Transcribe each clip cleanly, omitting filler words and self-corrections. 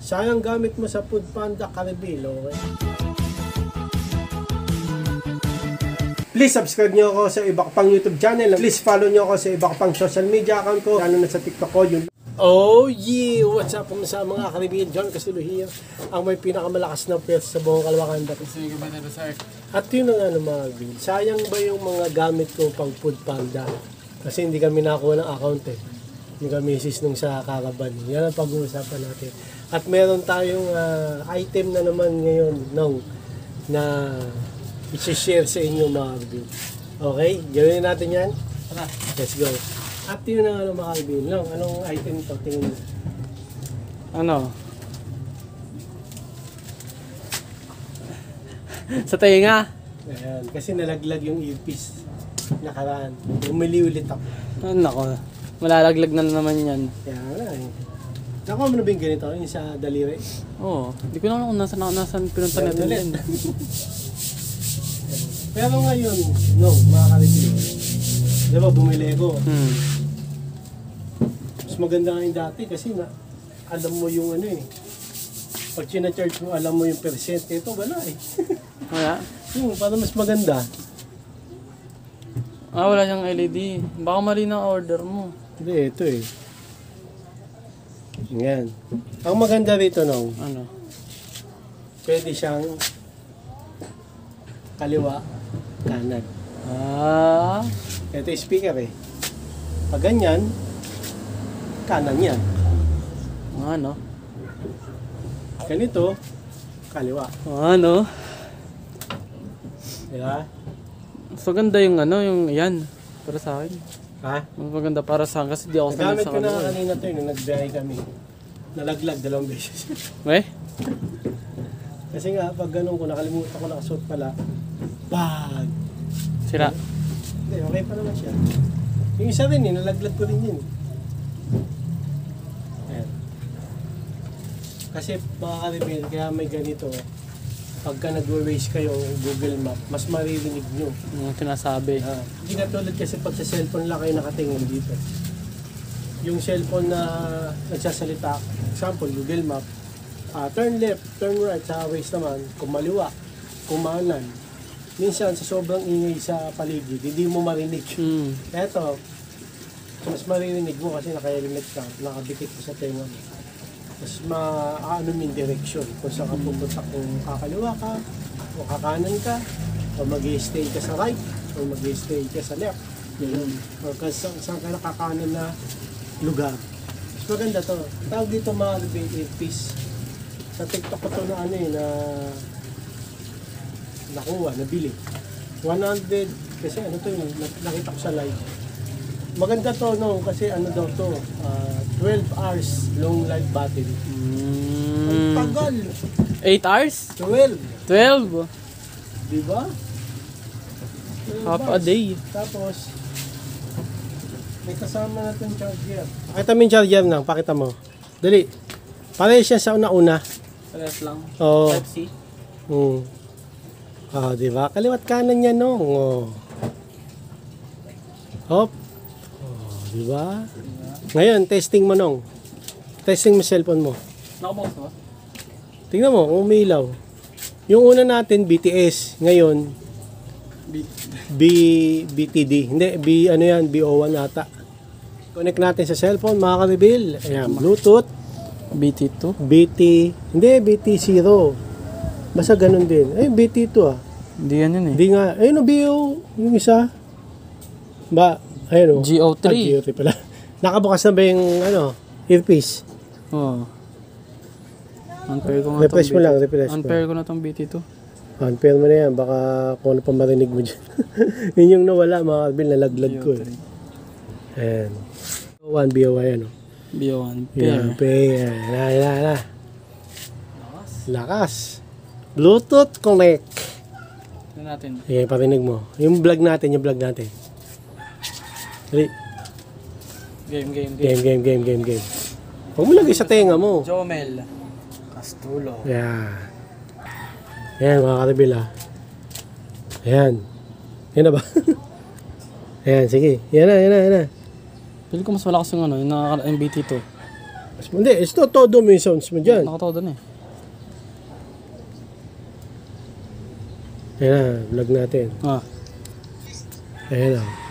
Sayang gamit mo sa Food Panda Caribil, okay? Please subscribe nyo ako sa iba ko pang YouTube channel. Please follow nyo ako sa iba ko pang social media account ko. Lalo na sa TikTok ko. Oh yeah! What's up sa mga kaibigan? John Castillo here. Ang may pinakamalakas na pwersa sa buong Caloocan. At yun ang ano mga kaibigan. Sayang ba yung mga gamit ko pang Food Panda? Kasi hindi kami nakakuha ng account eh. Yung kamisis nung sa Caravan. Yan ang pag-uusapan natin. At meron tayong item na naman ngayon na i-share sa inyo mga kaibigan. Okay? Gawin natin yan? Let's go. At yun ang ano mga kaibigan. Anong item to? Tingin mo. Ano? Sa tenga? Ayan. Kasi nalaglag yung earpiece. Nakaraan. Bumili ulit ako. Nako. Malalaglag na naman yan. Kaya wala eh. Nakuha mo na ba yung ganito? Yung sa daliri? Oo. Hindi ko na alam kung nasan pinunta natin yan. Pero ngayon, mga kaibigan. Diba bumili ako? Mas maganda nga yung dati kasi alam mo yung ano eh. Pag sinacharge mo, alam mo yung percent. Ito wala eh. Wala? Para mas maganda. Wala siyang LED. Baka mali na order mo. Hindi, ito eh. Yan. Ang maganda rito Ano? pwede siyang kaliwa, kanan. Ito yung speaker eh. Pag ganyan, kanan yan. Ano? Ganito, kaliwa. Ano? Diba? So ganda yung yung yan. Para sa akin. Ha? Mas maganda para sa akin kasi di ako sanay Nagamit sa ko na kanila. kanina to nung nagbiyahe kami. Nalaglag 2 beses. Eh? Kasi nga, pag ganun ko, nakalimutan ko nakasuot pala. Bag! Sira. Hindi, okay pa naman siya. Yung isa rin nalaglag ko rin yun. Ayan. Kasi mga ka-reveal, kaya may ganito. Pagka nagwe-waste kayo Google Map, mas maririnig nyo. Yung sinasabi. Hindi ka tulad kasi pag sa cellphone lang kayo nakatingin dito. Yung cellphone na nagsasalita, example, Google Map, turn left, turn right, sa Waze naman, kumaliwa, kumanan. Minsan, sa sobrang ingay sa paligid, hindi mo marinig. Eto, mas maririnig mo kasi naka-helmet ka, nakadikit ko sa tenga mo. Mas maano yung direction kung saan ka pupunta, kung kakaliwa ka, o kakanan ka, o mag-stay ka sa right, o mag-stay ka sa left. O saan ka nakakanan na lugar. Mas maganda to. Tawag dito mga earpiece. Sa TikTok ko to na nakuha, nabili. 100, kasi to yung nakita ko sa live. Maganda to kasi daw to, 12 hours long life battery. Ang tagal. 8 hours? 12. 12? Diba? Half a day. Tapos, may kasama natin charger. Pakita mo yung charger na, pakita mo. Dali. Pareho siya sa una-una. Parehas lang. Oo. Type-C. Diba? Kaliwat kanan niya Hop. Diba? Ngayon, testing mo Testing mo cellphone mo. Nakabox mo? Tingnan mo, umilaw. Yung una natin, BTS. Ngayon, BTD. Hindi, BO1 ata. Connect natin sa cellphone, mga ka-reveal. Ayan, Bluetooth. BT2? Hindi, BT0. Basta ganun din. BT2 Hindi yan yun eh. Hindi nga. Ayun BO, yung isa. Ayun GO3. GO3 pala. Nakabukas na ba yung earpiece? Oo. Unpair ko na Refresh mo lang, refresh mo. Unpair ko na tong BT2. Unpair mo na yan, baka kung ano pa marinig mo dyan. Yun yung nawala, mga kabil, nalaglag ko eh. Ayan. BO1, ayan BO1. Yan, pair. Lakas. Bluetooth connect. Ito natin. Ayan, parinig mo. Yung vlog natin. Dali. Game. Huwag mo lagay sa tenga mo. Jomel Castulo. Ayan, mga karabil Ayan. Yan na ba? Ayan, sige. Yan na. Pili ko mas malakas yung yung BT2. Hindi, ito todo mo yung sounds mo dyan. Nakatodo na eh. Ayan na, vlog natin. Ah. Ayan na.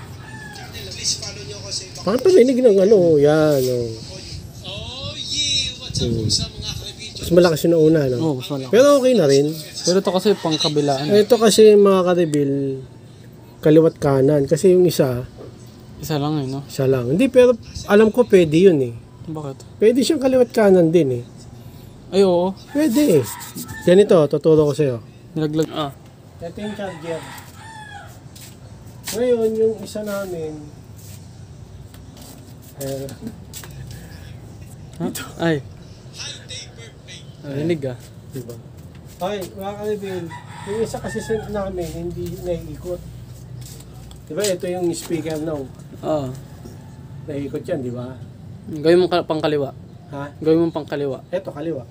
Bakit parinig ng ano? Yan, oh. Mas malakas yung nauna, no? Oo, mas malaki. Pero okay na rin. Pero ito kasi pang kabilaan. Ito kasi mga ka-reveal, kaliwat kanan. Kasi yung isa Isa lang eh, no? lang. Hindi, pero alam ko pwede yun eh. Bakit? Pwede siyang kaliwat kanan din eh. Ay, oo. Pwede eh. Ganito, tuturo ko sa'yo. Nilaglag. Ah. Ito yung charger. Ngayon, yung isa namin, Ay. Narinig ah. diba? Ay, mga ka-reveal, yung isa kasi namin, hindi naiikot. Diba, ito yung speaker now. Oo. Naiikot yan, di ba? Gawin mo pang kaliwa. Ha? Gawin mo pang kaliwa. Ito, kaliwa.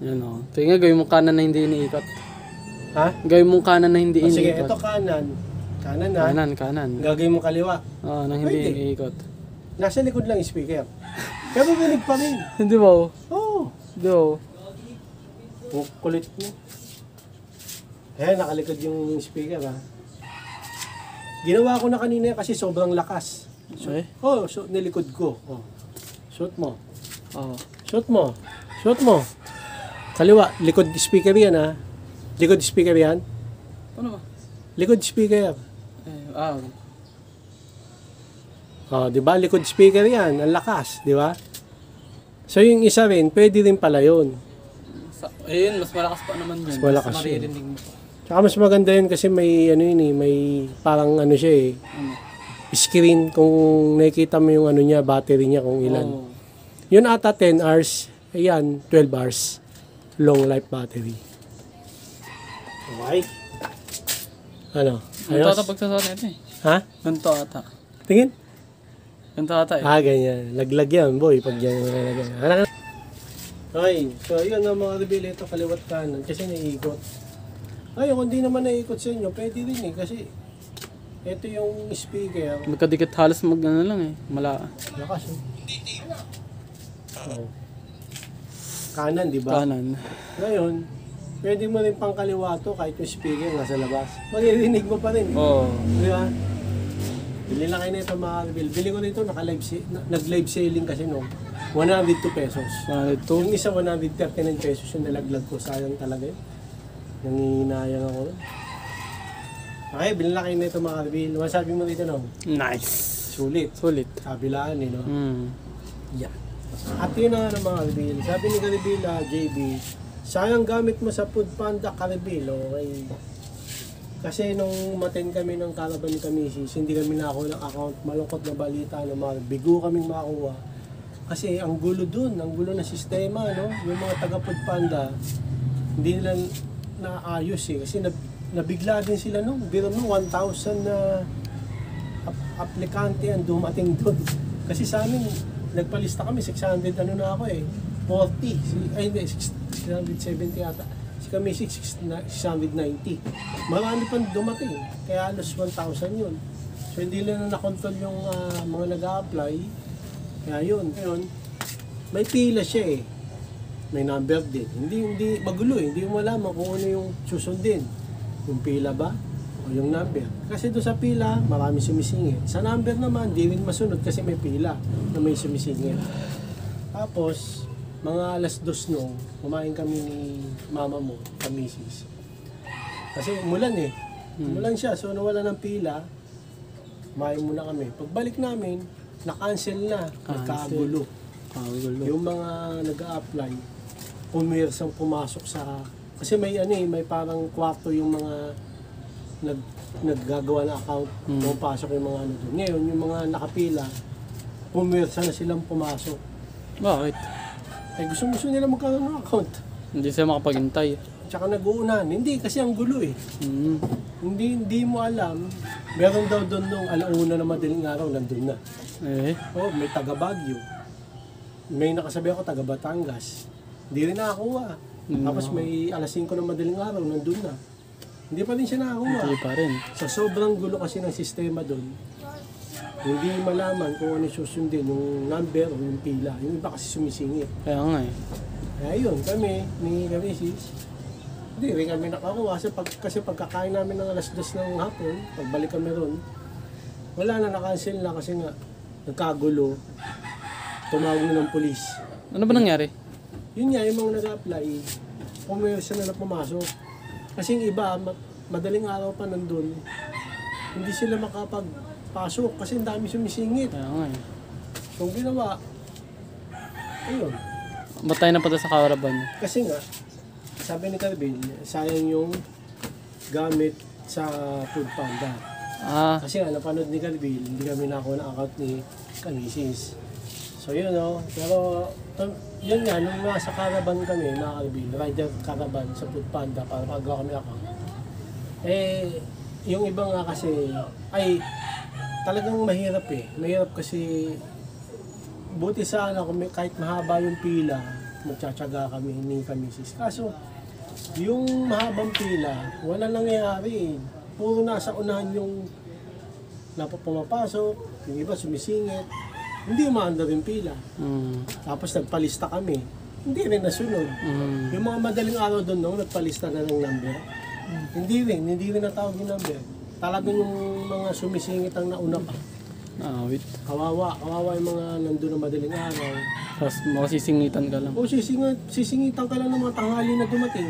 Yan o. Ito nga, gawin mo kanan na hindi iniikot. Ha? Gawin mo kanan na hindi O, sige, iniikot. ito kanan. Kanan na. Kanan. Gagawin mo kaliwa. Oo, nang hindi Pwede. iniikot. Nasa likod lang yung speaker. Pero rinig pa rin. Hindi ba? Oo. Oh. Hindi ba? Kulit mo. Ayan, nakalikod yung speaker ha. Ginawa ko na kanina kasi sobrang lakas. Ay? Oh, so, nilikod ko. Oh. Shoot mo. Oo. Shoot mo. Shoot mo. Kaliwa, likod speaker yan ha. Likod speaker yan. Ano ba? Likod speaker. Ah. Oh, 'di ba? Likod speaker 'yan, ang lakas, 'di ba? So yung isa rin, pwede rin pala 'yon. Ayun, mas malakas pa naman yun. Mas malakas Mas yun. maririnig mo pa. Tsaka mas maganda 'yun kasi may ano yun eh, may parang ano siya eh, Ano? screen kung nakikita mo yung ano niya, battery niya kung ilan. Oo. Yun ata 10 hours, ayan, 12 hours. Long life battery. Okay. Ano? Ganito ata Ayos? pagsasana ito eh. Ha? Ganito ata. Tingin? Ganito ata eh. Ah, ganyan. Laglag yan, boy. Pag yan nalagay. Okay. So, yun ang mga reveal ito, kaliwat kanan. Kasi naiikot. Ay, kung di naman naiikot sa inyo, pwede rin eh. Kasi, ito yung speaker. Magkadikit halos mag ano lang eh. Mala. Lakas eh. Oh. Kanan, di ba? Kanan. Ngayon, pwede mo rin pang kaliwa to kahit yung speaker nasa labas. Maririnig mo pa rin. Oo. Di ba? Bili lang kayo nito mga reveal. Bili ko nito, nag-live selling kasi no. 102 pesos. Ito. Yung isa 139 pesos yung nalaglag ko. Sayang talaga yun. Nangihinayang ako. Okay, bili lang kayo nito mga reveal. Masabi mo dito no? Nice. Sulit. Sulit. Kabilaan eh no? Hmm. Yeah. At yun na nga ng mga reveal. Sabi ni Karibel, JB, sayang gamit mo sa Food Panda Karibel. Okay. Kasi nung maten kami ng Caravan ni Kamisis, hindi kami nakakuha ng account. Malungkot na balita, no? Bigo kaming makakuha. Kasi ang gulo dun, ang gulo na sistema, no? Yung mga taga Food Panda, hindi nila naayos eh. Kasi nabigla din sila nung, biro mo, 1,000 na aplikante ang dumating dun. Kasi sa amin, nagpalista kami, 600 ano na ako eh. 40, ay hindi, 670 ata. Si kami 690. Marami pang dumating. Kaya halos 1,000 yun. So hindi lang na-control yung mga nag-a-apply. Kaya yun. Ngayon, may pila siya eh. May number din. Hindi magulo eh. Hindi mo malaman kung ano yung susundin. Yung pila ba? O yung number. Kasi doon sa pila, marami sumisingit. Sa number naman, di rin masunod kasi may pila na may sumisingit. Tapos, mga alas 2 nung kumain kami ni mama mo, kamisis. Kasi umulan eh. Umulan siya, so nawala ng pila. Kumain muna kami. Pagbalik namin, na-cancel na. Nagkagulo. Yung mga nag-a-apply, pumirsang pumasok sa... Kasi may ano eh, may parang kwarto yung mga naggagawa na account. Pumapasok yung mga ano doon. Ngayon, yung mga nakapila, pumirsa na silang pumasok. Bakit? Ay gusto nila magkaroon ng account. Hindi sila makapaghintay. Tsaka nag-uunan. Hindi, kasi ang gulo eh. Hmm. Hindi mo alam. Meron daw doon nung alauna na madaling araw, nandun na. Eh. Oh, may taga Baguio. May nakasabi ako, taga Batangas. Hindi rin nakakuha. Tapos may alas 5 na madaling araw, nandun na. Hindi pa rin siya nakakuha. Hindi pa rin. Sa sobrang gulo kasi ng sistema doon, Hindi malaman kung ano susundin, yung number o yung pila. Yung iba kasi sumisingit. Kaya nga eh. Kaya yun, kami, ni Kamisis, hindi rin kami nakakuha. Kasi pagkakain namin ng alas 2 ng hapon, pagbalik kami ron, wala na, nakancel na kasi nga, nagkagulo, tumawag na ng pulis. Ano ba nangyari? Yun nga, yung mga nag-apply, pumirsa na pumasok. Kasi yung iba, madaling araw pa nandun, hindi sila makapagpasok kasi ang dami sumisingit. Kaya nga eh. So, ginawa, ayun. Ba't tayo napunta sa Caravan? Kasi nga, sabi ni Carbil, sayang yung gamit sa Foodpanda. Ah, Kasi nga, napanood ni Carbil, hindi kami nakuha ng account ni Kamisis. So yun o, pero yun nga, nung nasa Caravan kami, mga Carbil, rider Caravan sa Foodpanda para magawa kami account. Eh, yung iba nga kasi, ay talagang mahirap eh. Mahirap kasi, buti sana kung kahit mahaba yung pila, magtsatsaga kami, ni Kamisis. Kaso, yung mahabang pila, wala nangyayari. Puro nasa unahan yung pumapasok, yung iba sumisingit. Hindi umaandar yung pila. Tapos nagpalista kami. Hindi rin nasunod. Yung mga madaling araw doon, no, nagpalista na ng number. Hindi rin natawag yung number. Talagang yung mga sumisingit ang nauna pa. wait. Kawawa yung mga nandun na madaling araw. Tapos makasisingitan ka lang. O sisingitan ka lang ng mga tanghali na dumating.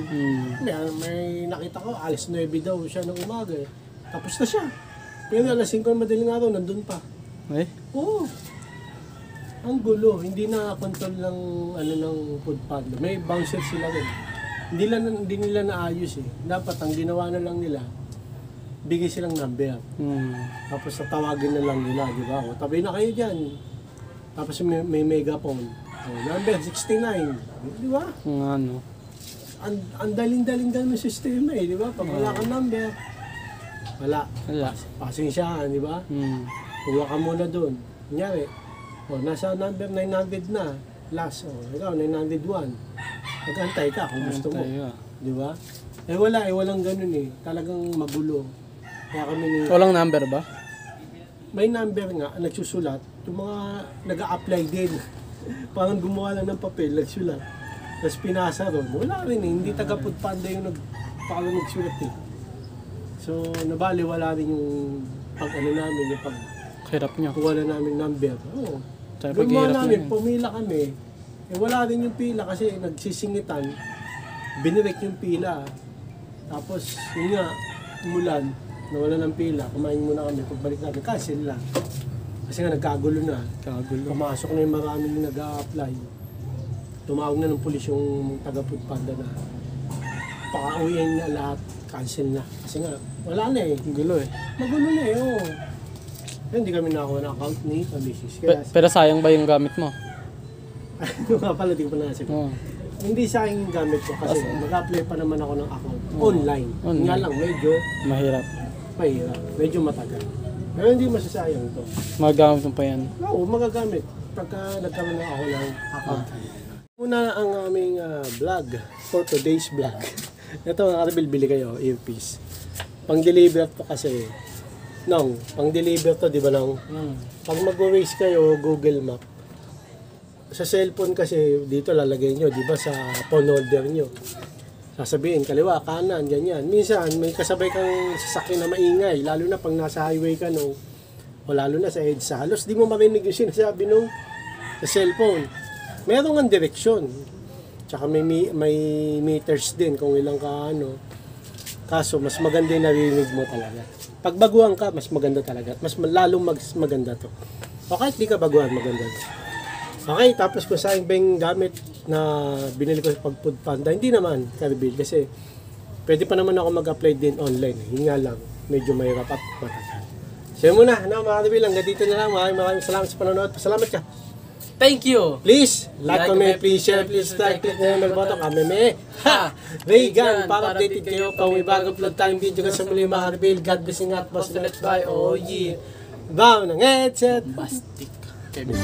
May nakita ko, alas 9 daw siya ng umaga eh. Tapos na siya. Pero alas 5 ng madaling araw, nandun pa. Eh? Oo. Ang gulo, hindi na control ng ng Foodpanda. May bouncer sila rin. Hindi nila naayos eh. Dapat ang ginawa na lang nila, bigay silang number. Tapos tatawagin na lang nila, di ba? O, tabi na kayo dyan. Tapos may megaphone. O, number 69. Di ba? Ano? Ang daling-daling ganun yung sistema eh, di ba? Pag wala kang number, wala. Pasensyahan, di ba? Kuha ka muna doon. Kunyari, nasa number 900 na. Last, ikaw, 901. Mag-antay ka kung gusto mo. Di ba? Walang ganun eh. Talagang magulo. Kaya kami Walang number ba? may number nga, nagsusulat. Yung mga nag-a-apply din. Parang gumawa lang ng papel, nagsulat. Tapos pinasa ron. Wala rin eh. Hindi taga-Foodpanda yung parang nagsulat eh. So, nabali, wala rin yung namin, yung Hirap nyo. kuha na namin number. Oo. Tsaka Gumawa paghihirap namin, nyo pumila kami. Wala rin yung pila kasi nagsisingitan. Binirek yung pila. Tapos, yun nga, umulan, nawala ng pila. Kumain muna kami. Pagbalik natin, cancel lang. Kasi nga nagkagulo na. Pumasok na yung maraming nag-a-apply. Tumawag na ng pulis yung taga-Foodpanda na pakauwiin na lahat. Cancel na. Kasi nga, wala na eh. Gulo eh. Magulo na eh, oo. Hindi kami nakakuha ng account ni Kamisis. Kaya, Pero sayang ba yung gamit mo? ano nga pala, di ko pa nasabi. Hindi sayang yung gamit ko kasi mag-apply pa naman ako ng account. Online. Nga lang, medyo Mahirap. mahirap. Medyo matagal. Pero hindi masasayang ito. Magagamit mo pa yan. Oo, magagamit. Pagka nagkaroon na ako ng account. Muna ang aming vlog for today's vlog. Ito, nakabili kayo, earpiece. Pang-deliver to kasi. Pang-deliver to, di ba nang? Pag mag-race kayo, Google Map. Sa cellphone kasi, dito lalagay nyo, di ba, sa phone holder nyo. Sasabihin, kaliwa, kanan, ganyan. Minsan, may kasabay kang sasakyan na maingay, lalo na pag nasa highway ka, o lalo na sa EDSA. Halos di mo marinig yung sinasabi nung sa cellphone. Meron ang direksyon. Tsaka may meters din kung ilang ka, Kaso, mas maganda yung narinig mo talaga. Pag baguhan ka, mas maganda talaga. Mas lalong maganda to. O kahit di ka baguhan, maganda to. Okay, tapos kung saan ba yung gamit na binili ko sa Foodpanda, hindi naman, Carbil, kasi pwede pa naman ako mag-apply din online. Yun nga lang, medyo mahirap at matagal. So yun muna, mga Carbil, hanggang dito na lang. Maraming salamat sa panonood. Pasalamat ka. Thank you! Please, like, comment, please share, please like, click na yung button. Kami Reagan, para updated kayo kung may bagong vlog tayong video ka sa muli, mga Carbil. God bless you at boss, let's buy, oh yeah. Bow ng headset. Bastik. Kevin.